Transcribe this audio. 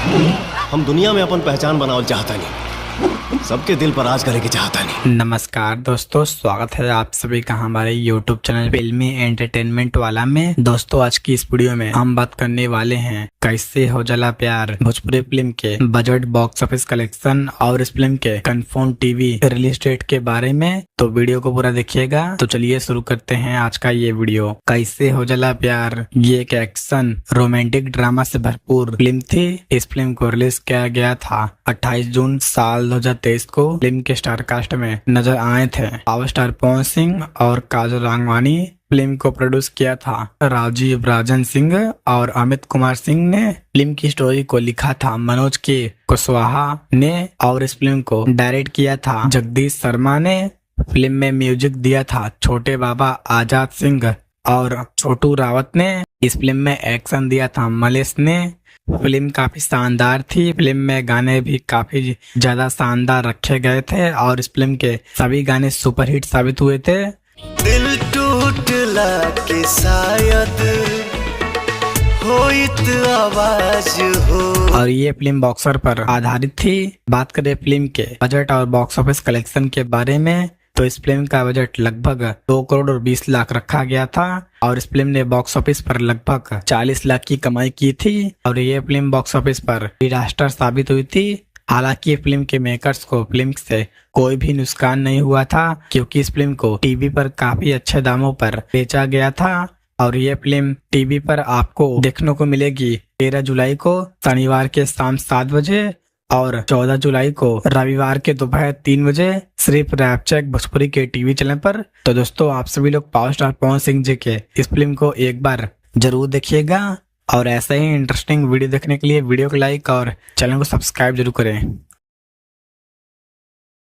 हम दुनिया में अपन पहचान बनावल चाहता नहीं, सबके दिल पर राज करे की चाहता नहीं। नमस्कार दोस्तों, स्वागत है आप सभी का हमारे YouTube चैनल फिल्मी एंटरटेनमेंट वाला में। दोस्तों, आज की इस वीडियो में हम बात करने वाले हैं कैसे हो जला प्यार भोजपुरी फिल्म के बजट, बॉक्स ऑफिस कलेक्शन और इस फिल्म के कंफर्म टीवी रिलीज डेट के बारे में। तो वीडियो को पूरा देखिएगा। तो चलिए शुरू करते हैं आज का ये वीडियो। कैसे हो जला प्यार ये एक एक्शन रोमांटिक ड्रामा से भरपूर फिल्म थी। इस फिल्म को रिलीज किया गया था 28 जून साल 2023 को। फिल्म के स्टार कास्ट में नजर आए थे पावर स्टार पवन सिंह और काजल राघवानी। फिल्म को प्रोड्यूस किया था राजीव राजन सिंह और अमित कुमार सिंह ने। फिल्म की स्टोरी को लिखा था मनोज के कुशवाहा ने और इस फिल्म को डायरेक्ट किया था जगदीश शर्मा ने। फिल्म में म्यूजिक दिया था छोटे बाबा आजाद सिंह और छोटू रावत ने। इस फिल्म में एक्शन दिया था मलेश ने। फिल्म काफी शानदार थी। फिल्म में गाने भी काफी ज्यादा शानदार रखे गए थे और इस फिल्म के सभी गाने सुपरहिट साबित हुए थे। दिल टूटला के शायद होइत आवाज हो। और ये फिल्म बॉक्सर पर आधारित थी। बात करें फिल्म के बजट और बॉक्स ऑफिस कलेक्शन के बारे में, तो इस फिल्म का बजट लगभग 2 करोड़ और 20 लाख रखा गया था और इस फिल्म ने बॉक्स ऑफिस पर लगभग 40 लाख की कमाई की थी और ये फिल्म बॉक्स ऑफिस पर डिजास्टर साबित हुई थी। हालांकि फिल्म के मेकर्स को फिल्म से कोई भी नुकसान नहीं हुआ था क्योंकि इस फिल्म को टीवी पर काफी अच्छे दामों पर बेचा गया था और ये फिल्म टीवी पर आपको देखने को मिलेगी 13 जुलाई को शनिवार के शाम 7 बजे और 14 जुलाई को रविवार के दोपहर 3 बजे सिर्फ रैपचैक भोजपुरी के टीवी चैनल पर। तो दोस्तों, आप सभी लोग पावर स्टार पवन सिंह जी के इस फिल्म को एक बार जरूर देखिएगा और ऐसे ही इंटरेस्टिंग वीडियो देखने के लिए वीडियो को लाइक और चैनल को सब्सक्राइब जरूर करें।